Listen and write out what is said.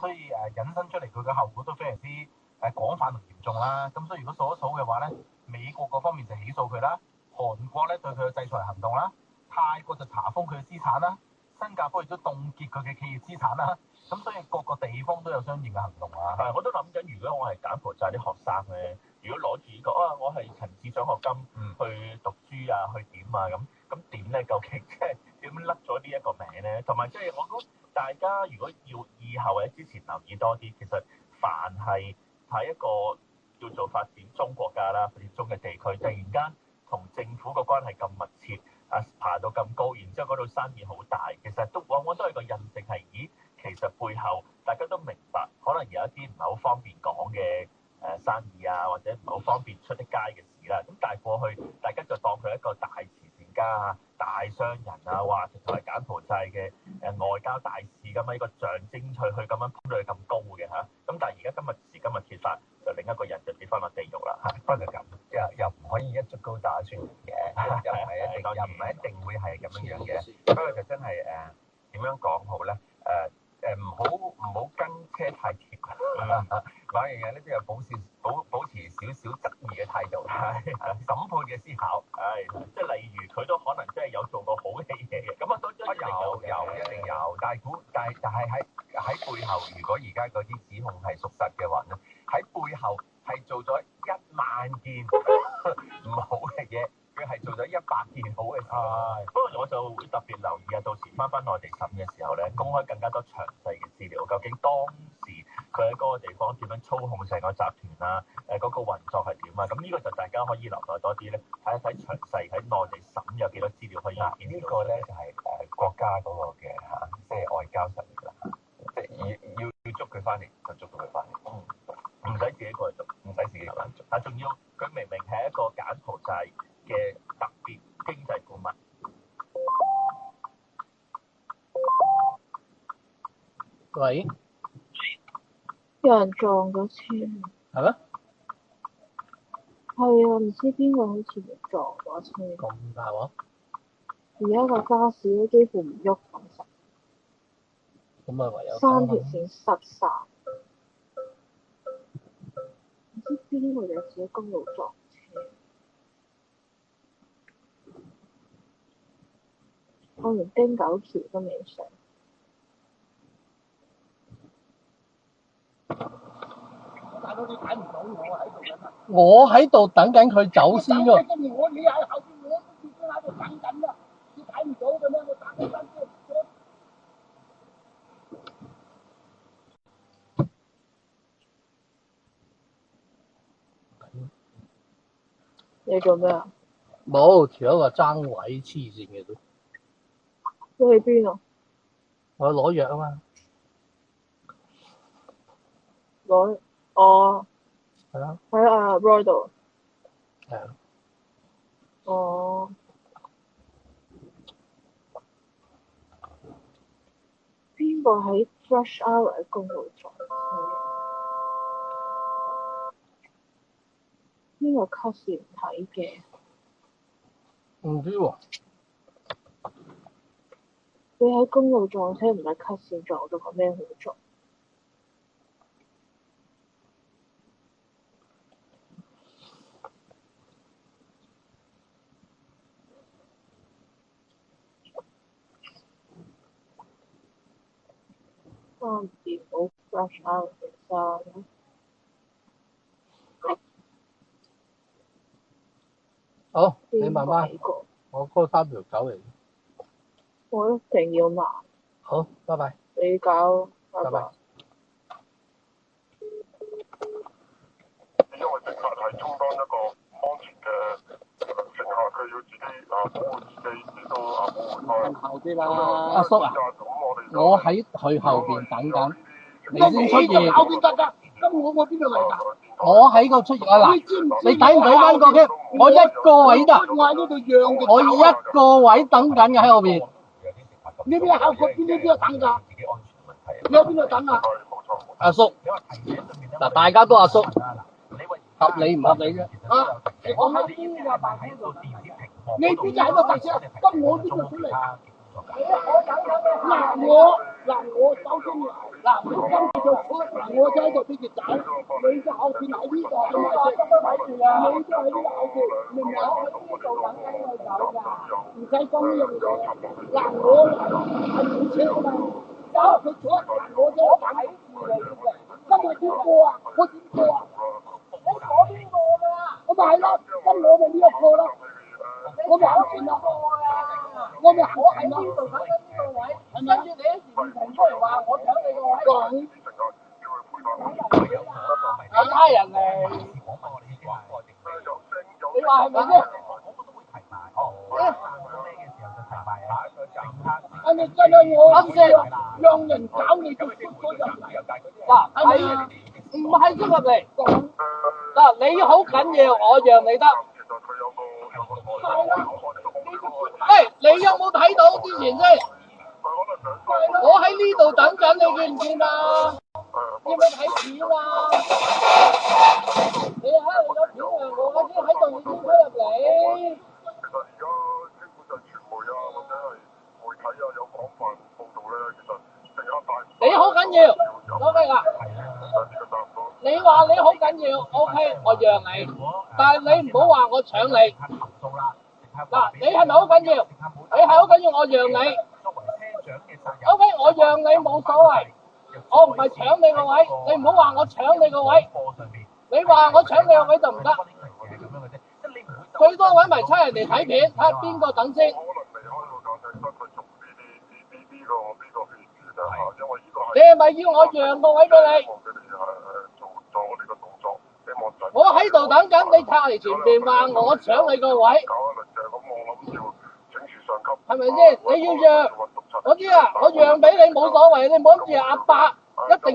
所以引申出嚟佢嘅後果都非常之廣泛同嚴重啦。咁所以如果數一數嘅話咧，美國嗰方面就起訴佢啦，韓國咧對佢嘅制裁行動啦，泰國就查封佢嘅資產啦，新加坡亦都凍結佢嘅企業資產啦。咁所以各個地方都有相應嘅行動啊。係，我都諗緊，如果我係柬埔寨啲學生咧，如果攞住呢個我係陳志獎學金去讀書啊，去點啊咁點咧？究竟即係點甩咗呢一個名咧？同埋即係我覺得大家如果要以後或者之前留意多啲，其實凡係喺一個叫做發展中國家啦、發展中嘅地區，突然間同政府個關係咁密切爬到咁高，然之後嗰度生意好大，其實都往往都係個印證係，咦？其實背後大家都明白，可能有一啲唔係好方便講嘅生意啊，或者唔係好方便出得街嘅事啦。咁但係過去大家就當佢一個大慈善家啊、大商人啊，話直頭係柬埔寨嘅外交大使咁啊，呢個象徵去咁樣捧到佢咁高嘅嚇。咁但係而家今日今日揭發，就另一個人就跌翻落地獄啦嚇。不過咁又唔可以一竹篙打船嘅，又唔係一定會係咁樣樣嘅。不過就真係點樣講好咧？唔好跟車太貼，某樣嘢咧都有保持少少質疑嘅態度，審判嘅思考，即係例如佢都可能真係有做過好嘅嘢嘅，咁啊都一定有，但係喺背後，如果而家嗰啲指控係屬實嘅話咧，喺背後係做咗10000件唔好嘅嘢。佢係做咗100件好嘅事，不過我就會特別留意啊，到時翻內地審嘅時候咧，公開更加多詳細嘅資料，究竟當時佢喺嗰個地方點樣操控成個集團啊？嗰個運作係點啊？咁呢個就大家可以留待多啲咧，睇一睇詳細喺內地審有幾多資料可以見到。呢個咧就係國家嗰個嘅即係外交實力啦，即係要捉佢翻嚟就捉到佢翻嚟，唔使自己過嚟捉，唔使自己過嚟捉。但仲要佢明明係一個柬埔寨嘅特別經濟顧問。喂，有人撞咗車。係咩？係啊，唔知邊個好似撞咗車。咁大鑊？而家個巴士都幾乎唔喐咁滯。咁啊唯有3條線塞晒。唔知邊個有時喺公路撞車。我連汀九橋都未上。我喺度等緊佢走先喎。你喺後邊，我都已經喺度等緊啦。你睇唔到嘅咩？我打緊燈先。你做咩啊？冇，條友話爭位黐線嘅都。你去邊啊？我攞藥啊嘛。攞哦。係啊。喺Roy 度。係啊。哦。邊個喺 Rush Hour 喺公路撞車？邊個 cut 線唔睇嘅？唔知喎。你喺公路撞車唔係 cut 線撞到，有咩好撞？唔掂好 Rush Hour 嘅衫。好，你慢慢。我嗰3條狗嚟。我一定要慢。好，拜拜。你搞，拜拜。因為的確係充當一個安全嘅乘客，佢要自己保護自己，亦都保護他人。後啲啦。阿叔啊，我喺佢後邊等緊，你先出現。後邊得㗎，咁我邊度嚟㗎？我喺個出現啊嗱，你睇唔睇翻個嘅？我一個位咋？我喺呢度讓嘅。我一個位等緊嘅喺後邊。呢邊後邊邊度等㗎？你喺邊度等啊？阿叔，嗱大家都阿叔，合理唔合理啫？啊！我喺邊個辦公度？你邊就喺度等車，咁我邊度出嚟？我首先你跟住我就喺度俾佢走，你就後邊喺呢度，你都喺呢個後邊，明唔明啊？唔使講呢樣嘢。嗱，我係冇車嘛，走佢坐，我就喺住你嘅。今日點過啊？我點過啊？你講邊個㗎？我咪係咯，咁我咪呢一個咯。我咪行前啦，我咪行前啦。邊度等緊呢個位？跟住你一時唔停出嚟話我搶你個位。其他人嚟，你話係咪先？你真係我啱先讓人搞你就出咗入嚟。嗱，係唔係出入嚟？嗱，你好緊要，我讓你得。你有冇睇到之前先？我喺呢度等緊，你見唔見啊？要唔要睇片啊？你喺度有片啊？我先喺度，你先推入嚟。其實而家基本上傳媒啊，或者係媒體啊，有廣泛報導咧，其實成個大。你好緊要 ，OK 啦。你話你好緊要 ，OK， 我讓你，但係你唔好話我搶你。嗱，你係咪好緊要？你係好緊要，我讓你。OK， 我讓你冇所謂，我唔係搶你個位，你唔好話我搶你個位。你話我搶你個位就唔得。最多揾埋差人嚟睇片，睇下邊個等先。你係咪要我讓個位俾你？我喺度等緊，你拆嚟前邊話我搶你個位，係咪先？你要讓，我知啊，我讓俾你冇所謂，你唔好諗住阿伯一定。